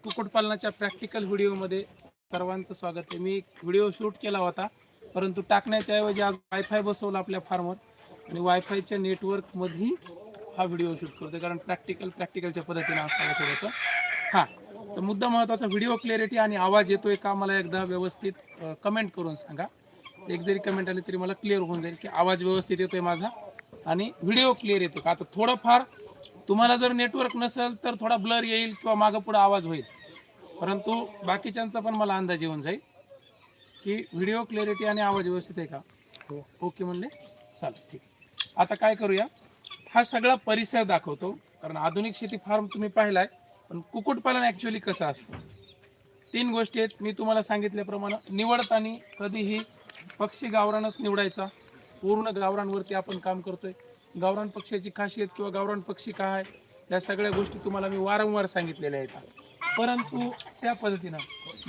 कुक्कुटपालनाच्या प्रॅक्टिकल व्हिडिओमध्ये सर्वांचं स्वागत आहे. मी एक व्हिडिओ शूट केला होता, परंतु टाकण्याच्या ऐवजी आज वायफाय बसवला आपल्या फार्मवर आणि वायफायच्या नेटवर्कमध्ये हा व्हिडिओ शूट करतोय, कारण प्रॅक्टिकलच्या पद्धतीने असावं थोडंसं. हां, तर मुद्दा महत्त्वाचा, व्हिडिओ क्लॅरिटी आणि आवाज येतोय का मला एकदा व्यवस्थित कमेंट करून सांगा. एक जरी कमेंट आली तरी मला क्लिअर होऊन जाईल की आवाज व्यवस्थित येतोय माझा आणि व्हिडिओ क्लिअर येतो का. आता थोडंफार तुम्हाला जर नेटवर्क नसेल तर थोडा ब्लर येईल किंवा मागं पुढं आवाज होईल, परंतु बाकीच्यांचा पण मला अंदाज येऊन जाईल की व्हिडिओ क्लॅरिटी आणि आवाज व्यवस्थित आहे का. हो, ओके म्हणले, चालेल, ठीक. आता काय करूया, हा सगळा परिसर दाखवतो, कारण आधुनिक शेती फार्म तुम्ही पाहिलाय, पण कुक्कुटपालन ॲक्च्युअली कसं असतं. 3 गोष्टी आहेत मी तुम्हाला सांगितल्याप्रमाणे. निवडताना कधीही पक्षी गावरानच निवडायचा. पूर्ण गावरानवरती आपण काम करतोय. गावरान पक्ष्याची खासियत किंवा गावरान पक्षी काय आहे, या सगळ्या गोष्टी तुम्हाला मी वारंवार सांगितलेल्या आहेत. परंतु त्या पद्धतीनं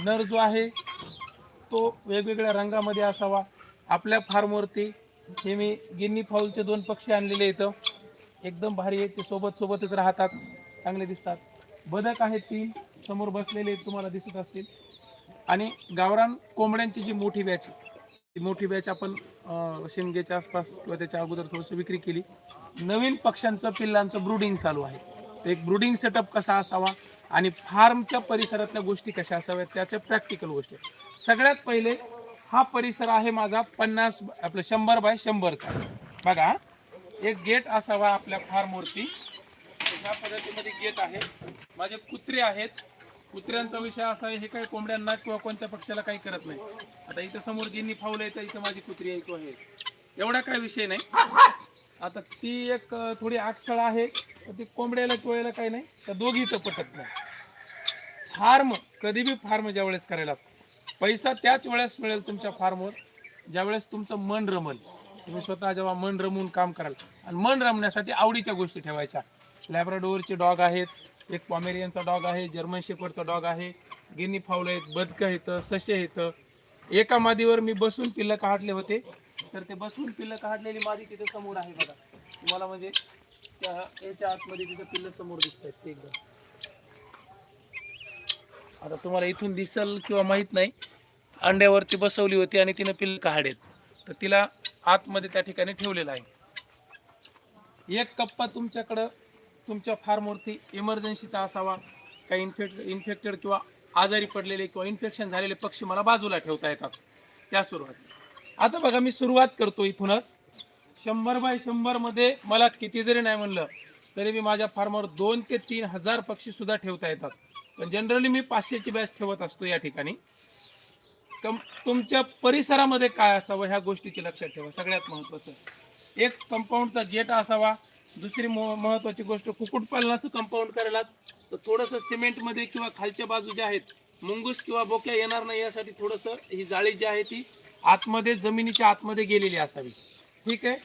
नर जो आहे तो वेगवेगळ्या रंगामध्ये असावा. आपल्या फार्मवरती हे मी गिन्नी फाऊलचे 2 पक्षी आणलेले आहेत, एकदम भारी आहेत. ते सोबतच राहतात, चांगले दिसतात. बदक आहेत 3 समोर बसलेले तुम्हाला दिसत असतील. आणि गावरान कोंबड्यांची जी मोठी बॅच, ती मोठी बॅच आपण शिमग्याच्या आसपास किंवा त्याच्या अगोदर थोडंसं विक्री केली. नवीन पक्ष्यांचं पिल्लांचं ब्रुडिंग चालू आहे. तर एक ब्रुडिंग सेटअप कसा असावा आणि फार्मच्या परिसरातल्या गोष्टी कशा असाव्यात, त्याच्या प्रॅक्टिकल गोष्टी. सगळ्यात पहिले हा परिसर आहे माझा 50 आपलं 100 बाय 100चा. बघा, एक गेट असावा आपल्या फार्मवरती. ह्या पद्धतीमध्ये गेट आहे. माझे कुत्रे आहेत. कुत्र्यांचा विषय असा आहे, हे काही कोंबड्यांना किंवा कोणत्या पक्षाला काही करत नाही. आता इथं समोर गिन्नी फाऊल आहे, तर इथं माझी कुत्री आहे किंवा हे, एवढा काय विषय नाही. आता ती एक थोडी आकसळ आहे, तर ती कोंबड्याला किंवा काही नाही, तर दोघीचं पटत नाही. फार्म कधी बी फार्म ज्यावेळेस करायला, पैसा त्याच वेळेस मिळेल तुमच्या फार्मवर ज्यावेळेस तुमचं मन रमल. तुम्ही स्वतः जेव्हा मन रमवून काम कराल, आणि मन रमण्यासाठी आवडीच्या गोष्टी ठेवायच्या. लॅब्राडोरचे डॉग आहेत, एक पॉमेरियनचा डॉग आहे, जर्मन शेफर्डचा डॉग आहे, गिनी फाऊल आहेत, बदकं आहेत, ससे आहेत. एका मादीवर मी बसून पिल्लं काढले होते, तर ते बसून पिल्लं काढलेली मादी तिथे समोर आहे बघा तुम्हाला, म्हणजे त्या याच्या आतमध्ये तिथे पिल्लं समोर दिसत आहेत. ते एकदम आता तुम्हाला इथून दिसल किंवा माहित नाही, अंड्यावरती बसवली होती आणि तिने पिल्लं काढलेत, तर तिला आतमध्ये त्या ठिकाणी ठेवलेला आहे. एक कप्पा तुमच्याकडं तुमच्या फार्मवरती इमर्जन्सीचा असावा. काही इन्फेक्टेड किंवा आजारी पडलेले किंवा इन्फेक्शन झालेले पक्षी मला बाजूला ठेवता येतात त्या सुरुवातीला. आता बघा, मी सुरुवात करतो इथूनच. 100 बाय 100 मध्ये मला किती जरी नाही म्हणलं तरी मी माझ्या फार्मवर 2 ते 3 हजार पक्षी सुद्धा ठेवता येतात. पण जनरली मी 500ची बॅच ठेवत असतो या ठिकाणी. तुमच्या परिसरामध्ये काय असावं ह्या गोष्टीची लक्षात ठेवा. सगळ्यात महत्त्वाचं, एक कंपाऊंडचा गेट असावा. दुसरी महत्त्वाची गोष्ट, कुक्कुटपालनाचं कंपाऊंड करायला तर थोडंसं सिमेंटमध्ये किंवा खालच्या बाजू ज्या आहेत मुंगूस किंवा बोक्या येणार नाही यासाठी थोडंसं ही जाळी जी आहे ती आतमध्ये जमिनीच्या आतमध्ये गेलेली असावी. ठीक आहे.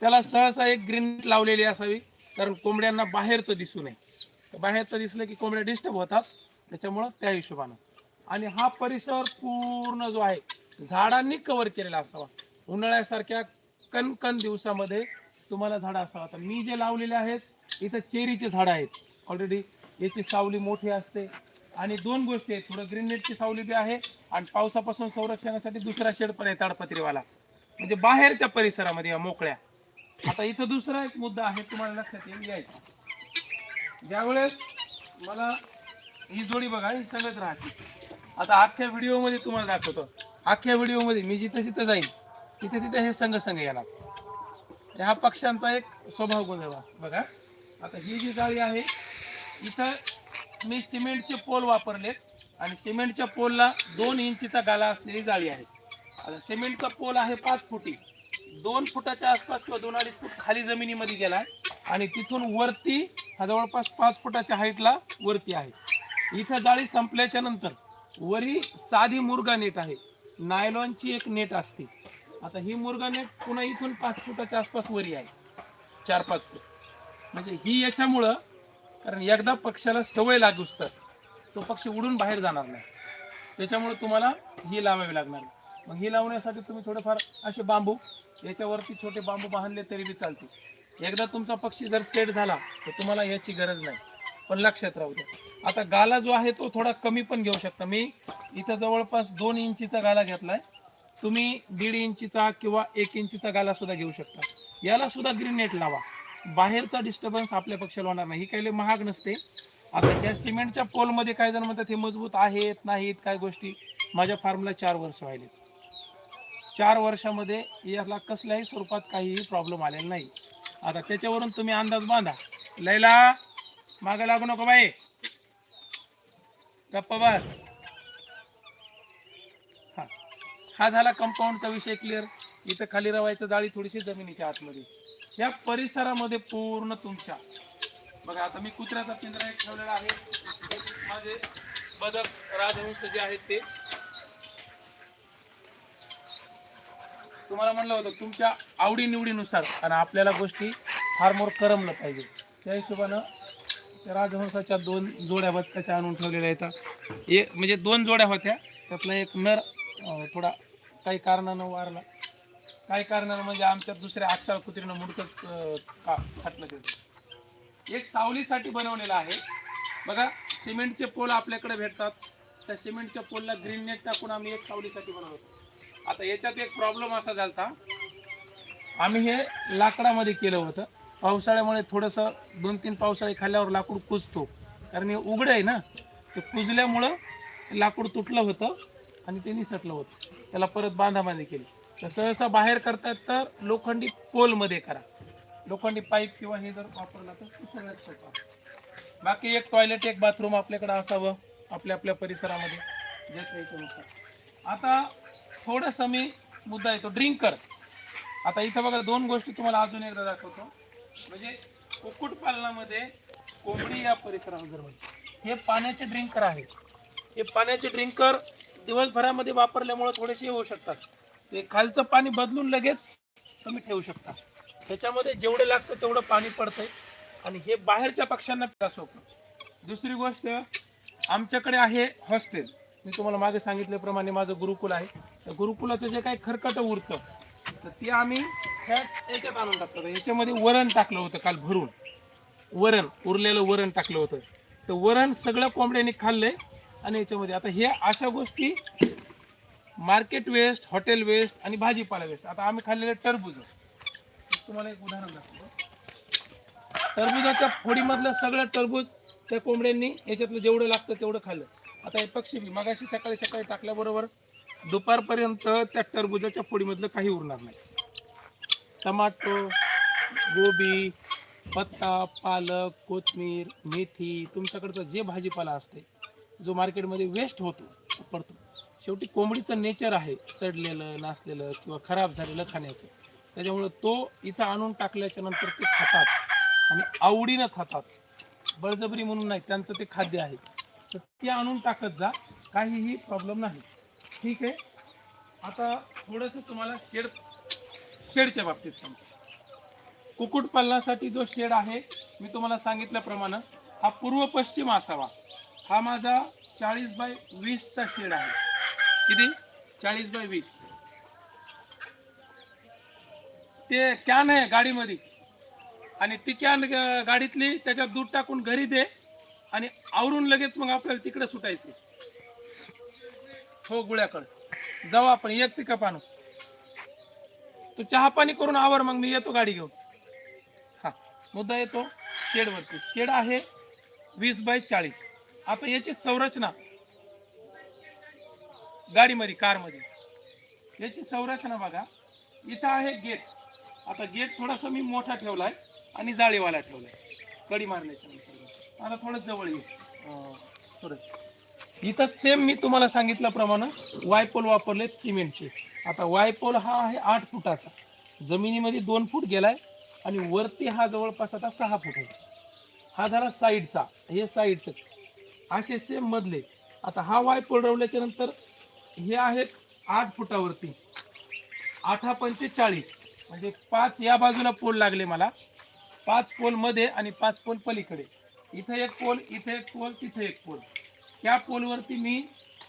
त्याला सहसा एक ग्रीन लावलेली असावी, कारण कोंबड्यांना बाहेरचं दिसू नये. बाहेरचं दिसलं की कोंबड्या डिस्टर्ब होतात, त्याच्यामुळं त्या हिशोबानं. आणि हा परिसर पूर्ण जो आहे झाडांनी कव्हर केलेला असावा. उन्हाळ्यासारख्या कणकण दिवसामध्ये तुम्हाला झाडं असावं. आता मी जे लावलेले आहेत इथं चेरीचे झाडं आहेत ऑलरेडी. याची सावली मोठी असते आणि 2 गोष्टी आहेत, थोडं ग्रीन नेटची सावली बी आहे आणि पावसापासून संरक्षणासाठी दुसरा शेड पण आहे ताडपत्रीवाला, म्हणजे बाहेरच्या परिसरामध्ये मोकळ्या. आता इथं दुसरा एक मुद्दा आहे तुम्हाला लक्षात येईल. ज्यावेळेस मला ही जोडी बघा, ही सगळंच राहते. आता अख्ख्या व्हिडिओमध्ये तुम्हाला दाखवतो. अख्ख्या व्हिडिओमध्ये मी जिथं जिथं जाईल तिथे तिथे हे संघ येणार. ह्या पक्ष्यांचा एक स्वभाव गुण बघा. आता ही जी जाळी आहे, इथं मी सिमेंटचे पोल वापरलेत आणि सिमेंटच्या पोलला 2 इंचीचा गाला असलेली जाळी आहे. आता सिमेंटचा पोल आहे 5 फुटी, 2 फुटाच्या आसपास किंवा 2-2.5 फूट खाली जमिनीमध्ये गेलाय आणि तिथून वरती हा जवळपास 5 फुटाच्या हाईटला वरती आहे. इथं जाळी संपल्याच्या नंतर वरी साधी मुर्गा नेट आहे, नायलॉनची एक नेट असते. आता ही मुर्गा नेट पुन्हा इथून 5 फुटाच्या आसपास वरी आहे, 4-5 फूट. म्हणजे ही याच्यामुळं, कारण एकदा पक्ष्याला सवय लागूस तर तो पक्षी उडून बाहेर जाणार नाही, त्याच्यामुळे तुम्हाला ही लावावी लागणार. मग ही लावण्यासाठी तुम्ही थोडेफार असे बांबू याच्यावरती छोटे बांबू बांधले तरी बी चालते. एकदा तुमचा पक्षी जर सेट झाला तर तुम्हाला याची गरज नाही. पण लक्षात राहू द्या. आता गाला जो आहे तो थोडा कमी पण घेऊ शकता. मी इथं जवळपास 2 इंचीचा गाला घेतलाय. तुम्ही 1.5 इंचीचा किंवा 1 इंचीचा गाला सुद्धा घेऊ शकता. याला सुद्धा ग्रीन नेट लावा. बाहेरचा डिस्टर्बन्स आपल्या पक्षाला होणार नाही. ही काही महाग नसते. आता या सिमेंटच्या पोलमध्ये काय जण म्हणतात हे मजबूत आहेत नाहीत काय गोष्टी. माझ्या फार्मला 4 वर्ष व्हायले. 4 वर्षामध्ये याला कसल्याही स्वरूपात काहीही प्रॉब्लेम आलेला नाही. आता त्याच्यावरून तुम्ही अंदाज बांधा. लैला मागे लागू नको बाई, गप्पा बस. हा झाला कंपाऊंडचा विषय क्लिअर. इथं खाली रवायचं जाळी थोडीशी जमिनीच्या आतमध्ये. या परिसरामध्ये पूर्ण तुमच्या बघा. आता मी कुत्र्याचा पिंजरा एक ठेवलेला आहे. माझे बदक राजहंस जे आहेत ते तुम्हाला म्हणलं होतं तुमच्या आवडीनिवडीनुसार आणि आपल्याला गोष्टी फार मोर करमलं पाहिजे त्या हिशोबानं राजहंसाच्या 2 जोड्या बदकाच्या आणून ठेवलेल्या आहेत. एक म्हणजे 2 जोड्या होत्या, त्यातला एक नर थोडा काही कारणानं वारला. काही कारणानं म्हणजे आमच्या दुसऱ्या आक्षाळ कुत्रीनं मुडकच फाटलं त्याचं. एक सावलीसाठी बनवलेला आहे बघा. सिमेंटचे पोल आपल्याकडे भेटतात. त्या सिमेंटच्या पोलला ग्रीन नेट टाकून आम्ही एक सावलीसाठी बनवतो. आता याच्यात एक प्रॉब्लेम असा झालता, आम्ही हे लाकडामध्ये केलं होतं. पावसाळ्यामुळे थोडंसं 2-3 पावसाळे खाल्ल्यावर लाकूड कुजतो, कारण हे उघडं आहे ना. ते कुजल्यामुळं लाकूड तुटलं होतं आणि ते निसटलं होतं. त्याला परत बांधाबांधी केली. तर सहसा बाहेर करतायत तर लोखंडी पोलमध्ये करा. लोखंडी पाईप किंवा हे जर वापरला तर सगळ्यात सोपा. बाकी एक टॉयलेट एक बाथरूम आपल्याकडे असावं आपल्या आपल्या परिसरामध्ये जे. आता थोडंसं मी मुद्दा येतो ड्रिंकर. आता इथं बघा 2 गोष्टी तुम्हाला अजून एकदा दाखवतो. म्हणजे कुक्कुटपालनामध्ये कोंबडी या परिसरामध्ये हे पाण्याचे ड्रिंकर आहे. हे पाण्याचे ड्रिंकर दिवसभरामध्ये वापरल्यामुळे थोडेसे होऊ शकतात. ते खालचं पाणी बदलून लगेच तुम्ही ठेवू शकता. त्याच्यामध्ये जेवढं लागतं तेवढं पाणी पडतंय आणि हे बाहेरच्या पक्ष्यांना त्रास होतो. दुसरी गोष्ट आमच्याकडे आहे हॉस्टेल. मी तुम्हाला मागे सांगितल्याप्रमाणे माझं गुरुकुल आहे. त्या गुरुकुलाचं जे काही खरकटं उरतं तर ते आम्ही याच्यात आणून टाकतो. याच्यामध्ये वरण टाकलं होतं काल भरून. वरण उरलेलं वरण टाकलं होतं. तर वरण सगळं कोंबड्यांनी खाल्लंय आणि याच्यामध्ये आता हे अशा गोष्टी मार्केट वेस्ट, हॉटेल वेस्ट आणि भाजीपाला वेस्ट. आता आम्ही खाल्लेले टरबूज, तुम्हाला एक उदाहरण दाखवतो. टरबुजाच्या फोडीमधलं सगळं टरबूज त्या कोंबड्यांनी याच्यातलं जेवढं लागतं तेवढं खाल्लं. आता हे पक्षी बी मगाशी सकाळी टाकल्याबरोबर दुपारपर्यंत त्या टरबुजाच्या फोडीमधलं काही उरणार नाही. टमाटो, गोबी, पत्ता, पालक, कोथिंबीर, मेथी, तुमच्याकडचं जे भाजीपाला असते जो मार्केटमध्ये वेस्ट होतो पडतो. शेवटी कोंबडीचं नेचर आहे सडलेलं, नासलेलं किंवा खराब झालेलं खाण्याचं. त्याच्यामुळं तो इथं आणून टाकल्याच्या नंतर ते खातात आणि आवडीनं खातात. बळजबरी म्हणून नाही, त्यांचं ते खाद्य आहे. तर ते आणून टाकत जा, काहीही प्रॉब्लेम नाही. ठीक आहे. आता थोडंसं तुम्हाला शेडच्या बाबतीत सांगतो. कुक्कुटपालनासाठी जो शेड आहे मी तुम्हाला सांगितल्याप्रमाणे हा पूर्व पश्चिम असावा. हा माझा 40 बाय 20 चा शेड आहे. किती? 40 बाय 20. ते कॅन आहे गाडीमध्ये आणि ती कॅन गाडीतली त्याच्यात दूध टाकून घरी दे आणि आवरून लगेच मग आपल्याला तिकडे सुटायचं. हो गुळ्याकडे जाऊ आपण. एक पिकअप आणू. तू चहा पाणी करून आवर, मग मी येतो गाडी घेऊन. हा मुद्दा येतो शेडवरती. शेड आहे 20 बाय 40. आता याची संरचना गाडीमध्ये कारमध्ये याची संरचना बघा. इथं आहे गेट. आता गेट थोडासा मी मोठा ठेवलाय आणि जाळीवाला ठेवलाय कडी मारण्याच्या नंतर. आता थोडं जवळ येईल. इथं सेम मी तुम्हाला सांगितल्याप्रमाणे वायपोल वापरलेत सिमेंटचे. आता वायपोल हा आहे 8 फुटाचा. जमिनीमध्ये 2 फूट गेलाय आणि वरती हा जवळपास आता 6 फूट आहे. हा झाला साईडचा, हे साईडचं असे सेम मधले. आता हा वायपोल रवल्याच्या नंतर हे आहेत 8 फुटावरती. 8×5 = 40 म्हणजे 5 या बाजूला पोल लागले मला. 5 पोल मध्ये आणि 5 पोल पलीकडे. इथं एक पोल, इथे एक पोल, तिथे एक पोल. त्या पोलवरती मी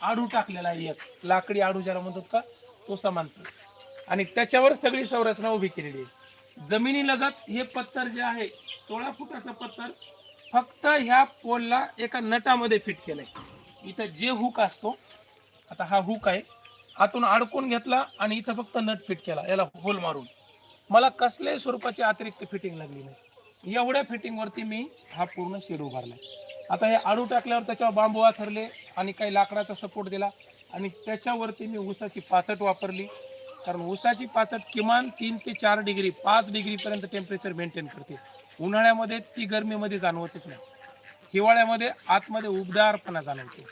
आडू टाकलेला आहे. एक लाकडी आडू ज्याला म्हणतात का तो समांतर. आणि त्याच्यावर सगळी संरचना उभी केलेली आहे. जमिनी लगत हे पत्तर जे आहे 16 फुटाचं पत्तर फक्त ह्या पोलला एका नटामध्ये फिट केलंय. इथं जे हुक असतो, आता हा हुक आहे, आतून अडकून घेतला आणि इथं फक्त नट फिट केला याला होल मारून. मला कसल्याही स्वरूपाची अतिरिक्त फिटिंग लागली नाही. एवढ्या फिटिंग वरती मी हा पूर्ण शेड उभारलाय. आता हे आडू टाकल्यावर त्याच्यावर बांबू आथरले आणि काही लाकडाचा सपोर्ट दिला आणि त्याच्यावरती मी ऊसाची पाचट वापरली. कारण ऊसाची पाचट किमान 3 ते 4 डिग्री 5 डिग्री पर्यंत टेम्परेचर मेंटेन करते. उन्हाळ्यामध्ये ती गरमीमध्ये जाणवतच नाही. हिवाळ्यामध्ये आतमध्ये उबदारपणा जाणवतो.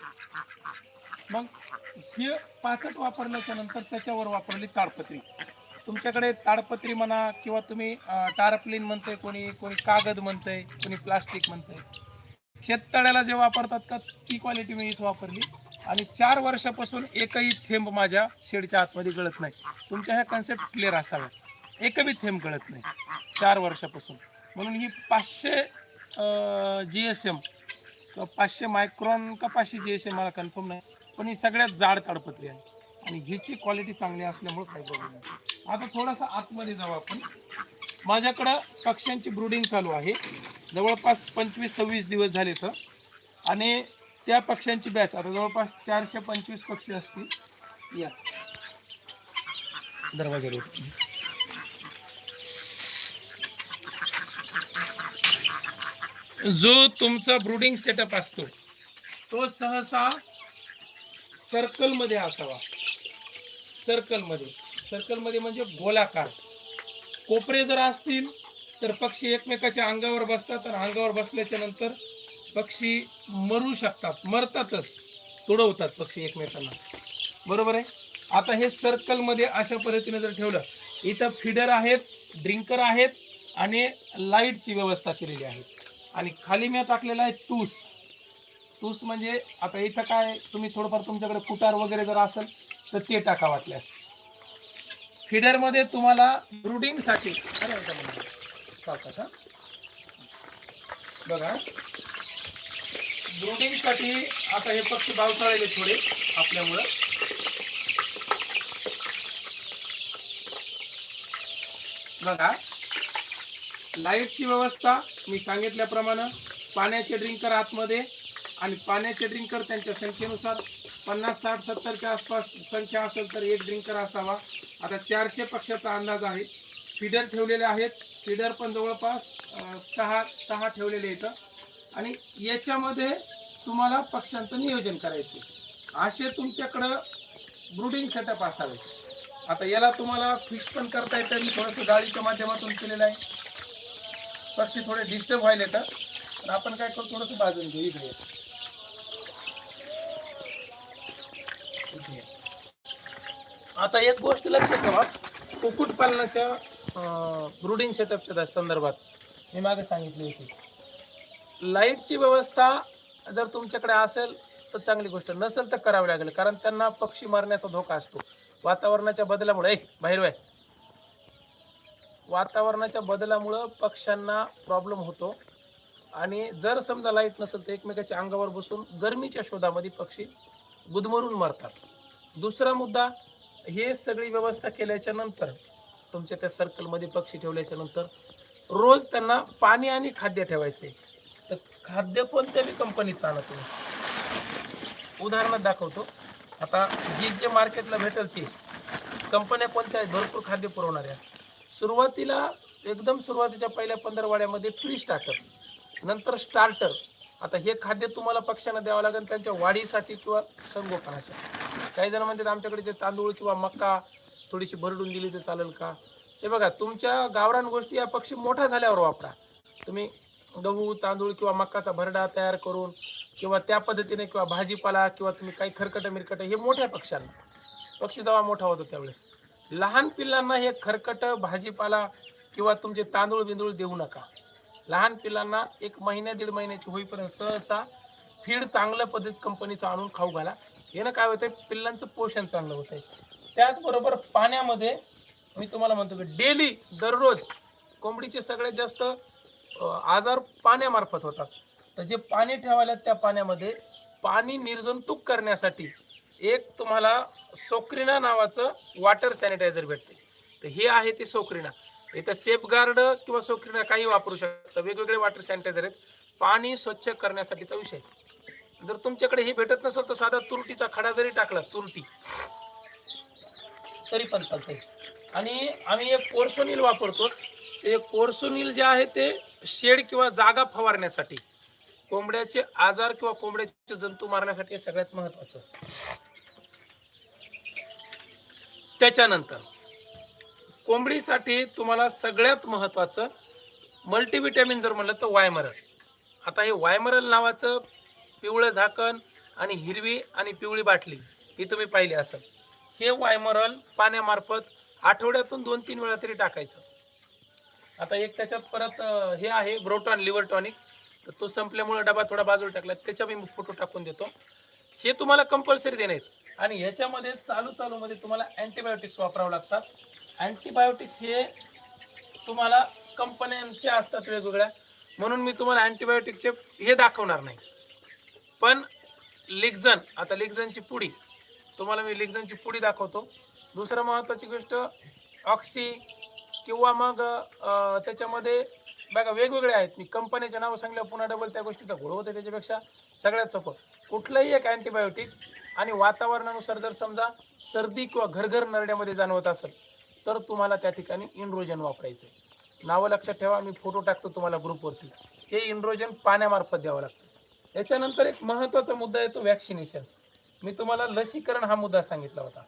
मग हे पाचट वापरल्याच्या नंतर त्याच्यावर वापरली ताडपत्री. तुमच्याकडे ताडपत्री म्हणा किंवा तुम्ही टारप्लिन म्हणतंय, कोणी कोणी कागद म्हणतंय, कोणी प्लास्टिक म्हणतंय. शेततळ्याला जे वापरतात का ती क्वालिटी मी इथं वापरली आणि 4 वर्षापासून एकही थेंब माझ्या शेडच्या आतमध्ये गळत नाही. तुमच्या ह्या कन्सेप्ट क्लिअर असाव्या. एकही थेंब गळत नाही 4 वर्षापासून. म्हणून ही 500 GSM किंवा 500 मायक्रॉन का 500 GSM मला कन्फर्म नाही, पण ही सगळ्यात जाड ताडपत्री आहे आणि ह्याची क्वालिटी चांगली असल्यामुळे काही प्रॉब्लेम नाही. आता थोडासा आतमध्ये जाऊ आपण. माझ्याकडं पक्ष्यांची ब्रूडिंग चालू आहे. जवळपास 25-26 दिवस झाले तर, आणि त्या पक्ष्यांची बॅच आता जवळपास 425 पक्षी असतील. या दरवाजा जो तुमचा ब्रूडिंग सेटअप असतो तो सहसा सर्कल मध्ये असावा. सर्कल मध्ये म्हणजे गोलाकार. कोपरे जर असतील तर पक्षी एकमेकाच्या अंगावर बसतात आणि अंगावर बसल्याच्या नंतर पक्षी मरू शकतात, मरतातच, तुडवतात पक्षी एकमेकांना. बरोबर आहे. आता हे सर्कल मध्ये अशा पद्धतीने जर ठेवलं, इथं फीडर आहेत, ड्रिंकर आहेत आणि लाईटची व्यवस्था केलेली आहे. आणि खाली मी टाकलेला आहे तूस म्हणजे आता इथं काय तुम्ही थोडंफार तुमच्याकडे कुटार वगैरे जर असेल तर ते टाका वाटल्यास. फीडर मध्ये तुम्हाला ब्रूडिंग साठी बघा, ब्रूडिंग साठी आता हे पक्षी बावचाळले थोडे आपल्यामुळं. बघा, लाईटची व्यवस्था मी सांगितल्याप्रमाणे, पाण्याचे ड्रिंकर आतमध्ये आणि पाण्याचे ड्रिंकर त्यांच्या संख्येनुसार 50, 60, 70च्या आसपास संख्या असेल तर एक ड्रिंकर असावा. आता 400 पक्ष्याचा अंदाज आहे. फीडर ठेवलेले आहेत. फीडर पण जवळपास 6 ठेवलेले आहेत आणि याच्यामध्ये तुम्हाला पक्ष्यांचं नियोजन करायचे. असे तुमच्याकडं ब्रूडिंग सेटअप असावे. आता याला तुम्हाला फिक्स पण करता येतं. मी थोडंसं गाडीच्या माध्यमातून केलेलं आहे. पक्षी थोडे डिस्टर्ब व्हायला येतात, पण आपण काय करू, थोडंसं बाजून घेऊ. इकडे आता एक गोष्ट लक्षात ठेवा, कुक्कुटपालनाच्या ब्रूडिंग सेटअपच्या संदर्भात मी मागे सांगितली होती, लाईटची व्यवस्था जर तुमच्याकडे असेल तर चांगली गोष्ट, नसेल तर करावी लागेल. कारण त्यांना पक्षी मरण्याचा धोका असतो. वातावरणाच्या बदलामुळे बाहेर आहे, वातावरणाच्या बदलामुळे पक्ष्यांना प्रॉब्लेम होतो आणि जर समजा लाईट नसेल तर एकमेकाच्या अंगावर बसून गरमीच्या शोधामध्ये पक्षी गुदमरून मरतात. दुसरा मुद्दा, हे सगळी व्यवस्था केल्याच्या नंतर तुमच्या त्या सर्कलमध्ये पक्षी ठेवल्याच्या नंतर रोज त्यांना पाणी आणि खाद्य ठेवायचे. तर खाद्य कोणत्या बी कंपनीचं आणा तुम्ही. उदाहरणात दाखवतो. आता जे मार्केटला भेटेल ती कंपन्या कोणत्या आहेत, भरपूर खाद्य पुरवणाऱ्या. सुरुवातीला एकदम सुरुवातीच्या पहिल्या 15 वाड्यामध्ये प्री स्टार्टर, नंतर स्टार्टर. आता हे खाद्य तुम्हाला पक्ष्यांना द्यावं लागेल त्यांच्या वाढीसाठी किंवा संगोपनासाठी. काही जण म्हणतात आमच्याकडे ते तांदूळ किंवा मका थोडीशी भरडून दिली तर चालेल का. ते बघा, तुमच्या गावरान गोष्टी या पक्षी मोठा झाल्यावर वापरा. तुम्ही गहू, तांदूळ किंवा मकाचा भरडा तयार करून किंवा त्या पद्धतीने किंवा भाजीपाला किंवा तुम्ही काही खरकट मिरकट हे मोठ्या पक्ष्यांना, पक्षी जेव्हा मोठा होतो त्यावेळेस. लहान पिल्लांना हे खरकट भाजीपाला किंवा तुमचे तांदूळ बिंदूळ देऊ नका. लहान पिल्लांना 1 महिना 1.5 महिन्याची होईपर्यंत सहसा फीड चांगल्या पद्धत कंपनीचं आणून खाऊ घाला. यानं काय होतंय, पिल्लांचं पोषण चांगलं होतंय. त्याचबरोबर पाण्यामध्ये मी तुम्हाला म्हणतो की डेली दररोज कोंबडीचे सगळ्यात जास्त आजार पाण्यामार्फत होतात. तर जे पाणी ठेवायला त्या पाण्यामध्ये पाणी निर्जंतुक करण्यासाठी एक तुम्हाला सोक्रिना नावाचं वॉटर सॅनिटायझर भेटते. तर हे आहे ते सोक्रिना. इथं सेफगार्ड किंवा सोक्रिना काही वापरू शकता, वेगवेगळे वॉटर सॅनिटायझर आहेत. पाणी स्वच्छ करण्यासाठीचा विषय. जर तुमच्याकडे हे भेटत नसेल तर साधा तुरटीचा खडा जरी टाकला, तुरटी, तरी पण चालतंय. आणि आम्ही एक कोर्सोनील वापरतो. ते कोर्सोनील जे आहे ते शेड किंवा जागा फवारण्यासाठी, कोंबड्याचे आजार किंवा कोंबड्याचे जंतू मारण्यासाठी हे सगळ्यात महत्वाचं. त्याच्यानंतर कोंबडीसाठी तुम्हाला सगळ्यात महत्वाचं मल्टीव्हिटॅमिन जर म्हणलं तर वायमरल. आता हे वायमरल नावाचं पिवळं झाकण आणि हिरवी आणि पिवळी बाटली ही तुम्ही पाहिली असेल. हे वायमरल पाण्यामार्फत आठवड्यातून 2-3 वेळा तरी टाकायचं. आता एक त्याच्यात परत हे आहे ब्रोटॉन लिव्हर टॉनिक, तर तो संपल्यामुळे डबा थोडा बाजूला टाकला, त्याचा मी फोटो टाकून देतो. हे तुम्हाला कंपल्सरी देणे आहेत. आणि ह्याच्यामध्ये चालूमध्ये तुम्हाला अँटीबायोटिक्स वापरावं लागतात. अँटीबायोटिक्स हे तुम्हाला कंपन्यांचे असतात वेगवेगळ्या, म्हणून मी तुम्हाला अँटीबायोटिकचे हे दाखवणार नाही. पण लिक्झन, आता लिक्झनची पुडी तुम्हाला मी लिक्झनची पुडी दाखवतो. दुसरं महत्त्वाची गोष्ट ऑक्सी किंवा मग त्याच्यामध्ये बघा वेगवेगळे आहेत. मी कंपनीचे नाव सांगल्यावर पुन्हा डबल त्या गोष्टीचा घोळ होते. त्याच्यापेक्षा सगळ्यात सोपं कुठलंही एक अँटीबायोटिक आणि वातावरणानुसार जर समजा सर्दी किंवा घरघर नरड्यामध्ये जाणवत असेल तर तुम्हाला त्या ठिकाणी इन्ड्रोजन वापरायचं आहे. नावं लक्षात ठेवा, मी फोटो टाकतो तुम्हाला ग्रुपवरती. हे इन्ड्रोजन पाण्यामार्फत द्यावं लागतं. याच्यानंतर एक महत्त्वाचा मुद्दा येतो वॅक्सिनेशन्स. मी तुम्हाला लसीकरण हा मुद्दा सांगितला होता.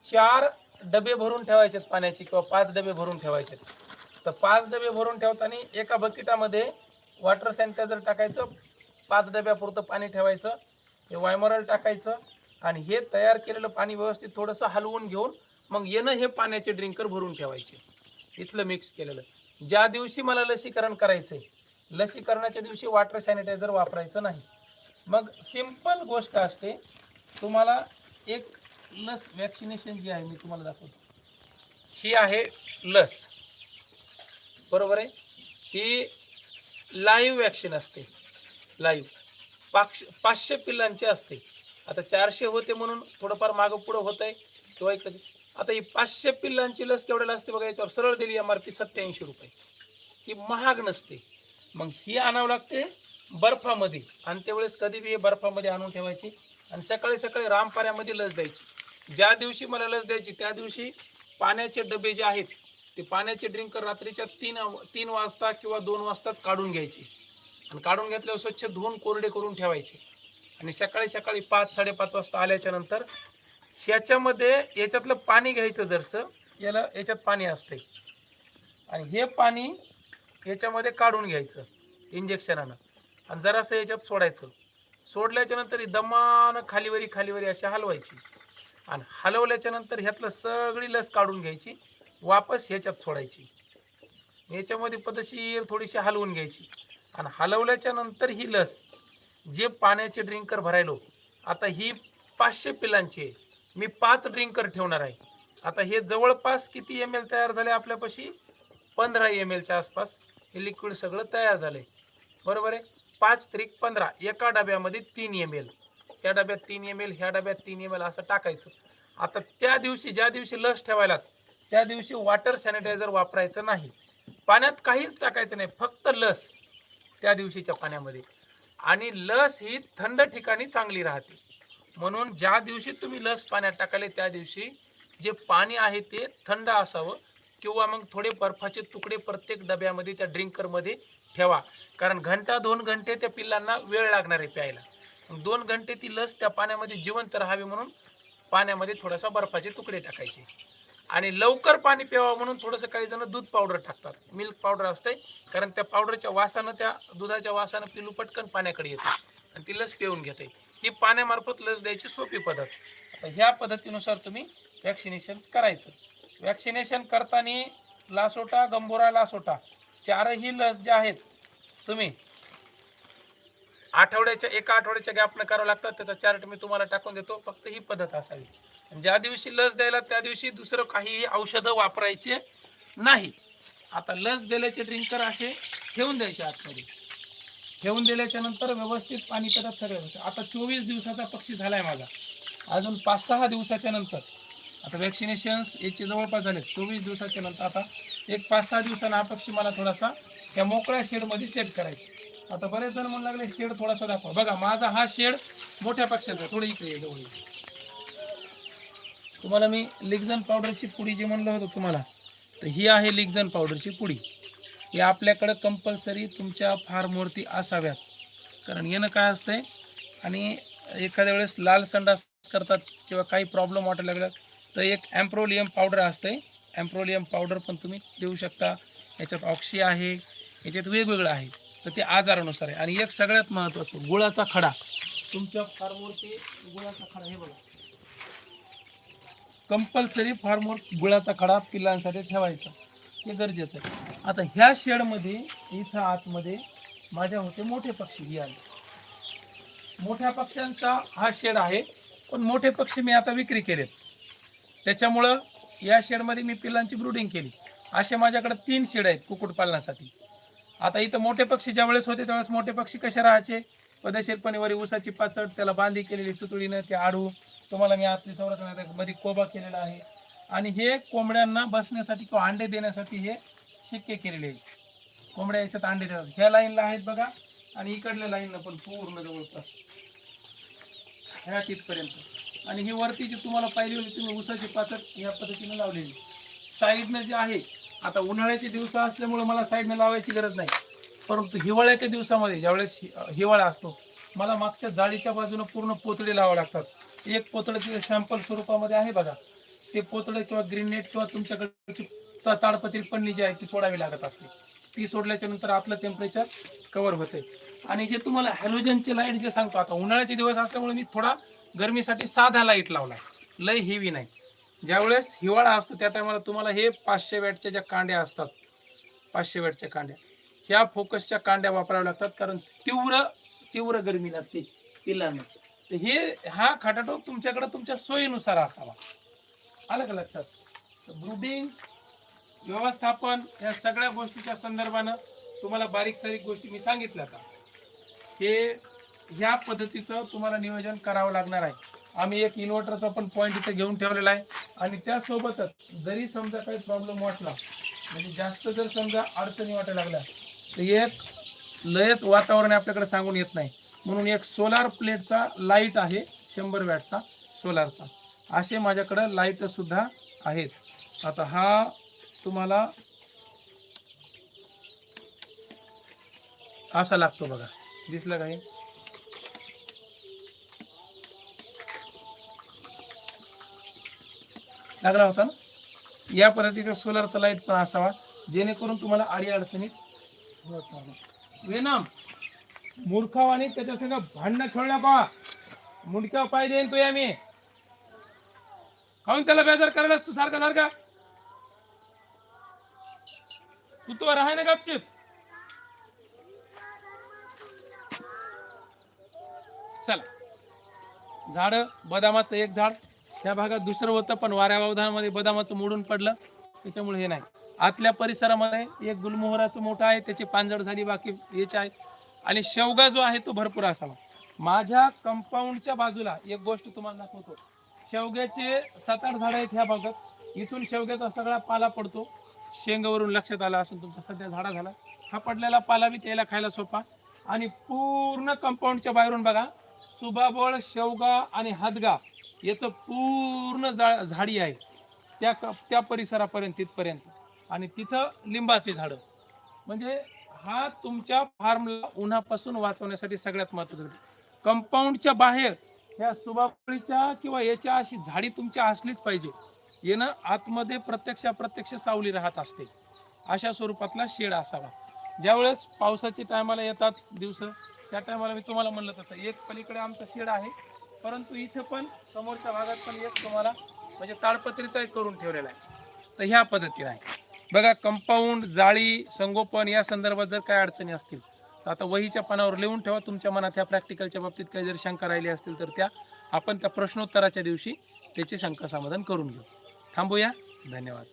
4 डबे भरून ठेवायचे पाण्याचे किंवा 5 डबे भरून ठेवायचे. तर 5 डबे भरून ठेवताना एका बकेटामध्ये वॉटर सॅनिटायझर टाकायचं, 5 डब्यापुरतं पाणी ठेवायचं, हे वायमरल टाकायचं आणि हे तयार केलेलं पाणी व्यवस्थित थोडंसं हलवून घेऊन मग येणं हे पाण्याचे ड्रिंकर भरून ठेवायचे, इथलं मिक्स केलेलं. ज्या दिवशी मला लसीकरण करायचंय, लसीकरणाच्या दिवशी वॉटर सॅनिटायझर वापरायचं नाही. मग सिंपल गोष्ट असते, तुम्हाला एक लस वॅक्सिनेशन जी आहे मी तुम्हाला दाखवतो. ही आहे लस, बरोबर आहे. ही लाईव्ह वॅक्सिन असते, लाईव्ह 500 पिल्लांची असते. आता 400 होते म्हणून थोडंफार मागं पुढं होत आहे किंवा कधी. आता ही 500 पिल्लांची लस केवढ्याला असते बघा, याच्यावर सरळ दिली MRP 87 रुपये. ही महाग नसते. मग ही आणावं लागते बर्फामध्ये, आणि त्यावेळेस कधी बी हे बर्फामध्ये आणून ठेवायची आणि सकाळी सकाळी रामपाऱ्यामध्ये लस द्यायची. ज्या दिवशी मला लस द्यायची त्या दिवशी पाण्याचे डबे जे आहेत ते पाण्याचे ड्रिंकर रात्रीच्या 3 वाजता किंवा 2 वाजताच काढून घ्यायचे आणि काढून घेतल्यावर स्वच्छ धुवून कोरडे करून ठेवायचे. आणि सकाळी सकाळी 5-5:30 वाजता आल्याच्या नंतर ह्याच्यामध्ये याच्यातलं पाणी घ्यायचं. जरसं याच्यात पाणी असते आणि हे पाणी याच्यामध्ये काढून घ्यायचं इंजेक्शनानं आणि जरासं याच्यात सोडायचं. सोडल्याच्या नंतर दमानं खालीवरी अशी हलवायची आणि हलवल्याच्या नंतर ह्यातलं सगळी लस काढून घ्यायची, वापस ह्याच्यात सोडायची. याच्यामध्ये पद्धतशीर थोडीशी हलवून घ्यायची आणि हलवल्याच्या नंतर ही लस जे पाण्याचे ड्रिंकर भरायलो, आता ही 500 पिलांची आहे, मी 5 ड्रिंकर ठेवणार आहे. आता हे जवळपास किती ml तयार झाले आपल्यापाशी, 15 ml च्या आसपास हे लिक्विड सगळं तयार झालंय, बरोबर आहे. 5 त्रिक 15, एका डब्यामध्ये 3 ml, या डब्यात 3 ml, ह्या डब्यात 3 ml असं टाकायचं. आता त्या दिवशी ज्या दिवशी लस ठेवायला त्या दिवशी वॉटर सॅनिटायझर वापरायचं नाही, पाण्यात काहीच टाकायचं नाही, फक्त लस त्या दिवशीच्या पाण्यामध्ये. आणि लस ही थंड ठिकाणी चांगली राहते, म्हणून ज्या दिवशी तुम्ही लस पाण्यात टाकाले त्या दिवशी जे पाणी आहे ते थंड असावं किंवा मग थोडे बर्फाचे तुकडे प्रत्येक डब्यामध्ये त्या ड्रिंकरमध्ये ठेवा. कारण 1-2 घंटे त्या पिल्लांना वेळ लागणार आहे प्यायला. 2 घंटे ती लस त्या पाण्यामध्ये जिवंत राहावी म्हणून पाण्यामध्ये थोडासा बर्फाचे तुकडे टाकायचे आणि लवकर पाणी प्यावं म्हणून थोडंसं काही जण दूध पावडर टाकतात, मिल्क पावडर असते, कारण त्या पावडरच्या वासानं, त्या दुधाच्या वासानं पिल्लू पटकन पाण्याकडे येते आणि ती लस पिऊन घेते. ही पाण्यामार्फत लस द्यायची सोपी पद्धत. आता ह्या पद्धतीनुसार तुम्ही वॅक्सिनेशन करायचं. वॅक्सिनेशन करताना लासोटा, गंभोरा, लासोटा 4ही लस ज्या आहेत तुम्ही एका आठवड्याच्या गॅपनं करावं लागतात. त्याचा चार्ट मी तुम्हाला टाकून देतो, फक्त ही पद्धत असावी. ज्या दिवशी लस द्यायला त्या दिवशी दुसरं काहीही औषधं वापरायचे नाही. आता लस दिल्याचे ड्रिंकर असे ठेवून द्यायचे, आतमध्ये ठेवून दिल्याच्या नंतर व्यवस्थित पाणी पितात सगळं. आता 24 दिवसाचा पक्षी झालाय माझा, अजून 5-6 दिवसाच्या नंतर आता वॅक्सिनेशन्स याचे जवळपास झाले. 24 दिवसाच्या नंतर आता एक 5-6 दिवसांना हा पक्षी मला थोडासा या मोकळ्या शेडमध्ये सेट करायचं. आता बरेच जण म्हणू लागले शेड थोडासा दाखवा. बघा माझा हा शेड मोठ्या पक्षाचा, थोडी इकडे जवळ. तुम्हाला मी लिक्झन पावडरची पुडी जी म्हणलं होतं तुम्हाला, तर ही आहे लिक्झन पावडरची पुडी. ही आपल्याकडं कंपल्सरी तुमच्या फार्मवरती असाव्यात. कारण येणं काय असतंय, आणि एखाद्या वेळेस लाल संडास करतात किंवा काही प्रॉब्लेम वाटायला लागला तर एक ॲम्प्रोलियम पावडर असते. ॲम्प्रोलियम पावडर पण तुम्ही देऊ शकता. याच्यात ऑक्सी आहे, याच्यात वेगवेगळं आहे. तर ते आजारानुसार आहे. आणि एक सगळ्यात महत्त्वाचं, गुळाचा खडा. तुमच्या फार्मवरती गुळाचा खडा, हे बघा, कंपल्सरी फार्मवर गुळाचा खडा पिल्लांसाठी ठेवायचा, हे गरजेचं आहे. आता ह्या शेडमध्ये इथं आतमध्ये माझ्या होते मोठे पक्षी. ही आले मोठ्या पक्ष्यांचा हा शेड आहे, पण मोठे पक्षी मी आता विक्री केलेत. त्याच्यामुळं या शेडमध्ये मी पिल्लांची ब्रूडिंग केली. असे माझ्याकडे 3 शेड आहेत कुक्कुटपालनासाठी. आता इथं मोठे पक्षी ज्या वेळेस होते त्यावेळेस मोठे पक्षी कसे राहायचे, पद्धतशीरपणे वरी ऊसाची पाचड, त्याला बांधी केलेली सुतळीनं, ते आडू. तुम्हाला मी आतली संरचना मध्ये कोबा केलेला आहे. आणि हे कोंबड्यांना बसण्यासाठी किंवा अंडे देण्यासाठी हे शिक्के केलेले आहेत. कोंबड्या याच्यात अंडे देतात. ह्या लाईनला आहेत बघा, आणि इकडल्या लाईनला पण पूर्ण जवळपास ह्या तिथपर्यंत. आणि ही वरती जी तुम्हाला पाहिली होती तुम्ही ऊसाची पाचड या पद्धतीने लावलेली. साईडनं जे आहे, आता उन्हाळ्याचे दिवस असल्यामुळे मला साईडनं लावायची गरज नाही, परंतु हिवाळ्याच्या दिवसामध्ये ज्यावेळेस हिवाळा असतो, मला मागच्या जाळीच्या बाजूने पूर्ण पोतळे लावावे लागतात. एक पोतळं जे सॅम्पल स्वरूपामध्ये आहे बघा, ते पोतळं किंवा ग्रीन नेट किंवा तुमच्याकडची ताडपत्री पन्नी जी आहे ती सोडावी लागत असते. ती सोडल्याच्या नंतर आपलं टेम्परेचर कव्हर होते. आणि जे तुम्हाला हॅलोजनचे लाईट जे सांगतो, आता उन्हाळ्याचे दिवस असल्यामुळे मी थोडा गरमीसाठी साधा लाईट लावला, लय हेवी नाही. ज्यावेळेस हिवाळा असतो त्या टायमाला तुम्हाला हे 500 वॅटच्या ज्या कांड्या असतात, 500 वॅटच्या कांड्या, ह्या फोकसच्या कांड्या वापराव्या लागतात. कारण तीव्र गरमी लागते पिल्लांना. तर हा खाटाटोप तुमच्याकडे तुमच्या सोयीनुसार असावा. आलं का लक्षात? ब्रूडिंग व्यवस्थापन या सगळ्या गोष्टीच्या संदर्भानं तुम्हाला बारीक सारीक गोष्टी मी सांगितल्या का, हे ह्या पद्धतीचं तुम्हाला नियोजन करावं लागणार आहे. आम्ही एक इन्व्हर्टरचा पण पॉईंट इथे घेऊन ठेवलेला आहे. आणि त्यासोबतच जरी समजा काही प्रॉब्लेम वाटला, म्हणजे जास्त जर समजा अडचणी वाटायला लागल्या, तर एक लयच वातावरण आपल्याकडे सांगून येत नाही, म्हणून एक सोलार प्लेटचा लाईट आहे 100 वॅटचा सोलारचा. असे माझ्याकडे लाईट सुद्धा आहेत. आता हा तुम्हाला असा लागतो बघा, दिसलं का? हे लागला होता ना. या पद्धतीचा सोलारचा लाईट पण असावा, जेणेकरून तुम्हाला आडी अडचणीत होत नाही. वेनम मूर्खावानी त्याच्यासंग भांडणं खेळण्या पा, मुंडक्या पाय देईन तो या मी. काऊन त्याला बेजार करायला तू सारखा सारखा? तू तो राहाय ना गपचिप. चला, झाड बदामाचं एक झाड त्या भागात दुसरं होतं, पण वाऱ्या वावधानामध्ये बदामाचं मोडून पडलं, त्याच्यामुळे हे नाही. आतल्या परिसरामध्ये एक गुलमोहराचं मोठं आहे, त्याची पानझड झाली, बाकी याचे आहेत. आणि शेवगा जो आहे तो भरपूर असावा. माझ्या कंपाऊंडच्या बाजूला एक गोष्ट तुम्हाला दाखवतो. शेवग्याचे 7-8 झाडं आहेत ह्या भागात. इथून शेवग्याचा सगळा पाला पडतो. शेंगावरून लक्षात आलं असेल तुमच्या, सध्या झाडा झाला हा पडलेला पाला बी त्याला खायला सोपा. आणि पूर्ण कंपाऊंडच्या बाहेरून बघा, सुबाबळ, शेवगा आणि हादगा याचं पूर्ण झाडी आहे त्या परिसरापर्यंत तिथपर्यंत. आणि तिथं लिंबाचे झाडं. म्हणजे हा तुमच्या फार्मला उन्हापासून वाचवण्यासाठी सगळ्यात महत्त्वाचं. कंपाऊंडच्या बाहेर ह्या सुबाबळीच्या किंवा याच्या अशी झाडी तुमच्या असलीच पाहिजे. येणं आतमध्ये प्रत्यक्ष सावली राहत असते. अशा स्वरूपातला शेड असावा. ज्यावेळेस पावसाच्या टायमाला येतात दिवस, त्या टायमाला मी तुम्हाला म्हणलं तसं एक पलीकडे आमचा शेड आहे, परंतु इथे पण समोरच्या भागात पण एक तुम्हाला म्हणजे ताडपत्रीचा एक करून ठेवलेला आहे. तर ह्या पद्धतीने आहे बघा. कंपाऊंड, जाळी, संगोपन या संदर्भात जर काय अडचणी असतील तर आता वहीच्या पानावर लिहून ठेवा. तुमच्या मनात ह्या प्रॅक्टिकलच्या बाबतीत काही जर शंका राहिली असतील तर त्या आपण त्या प्रश्नोत्तराच्या दिवशी त्याचे शंका समाधान करून घेऊ. थांबूया. धन्यवाद.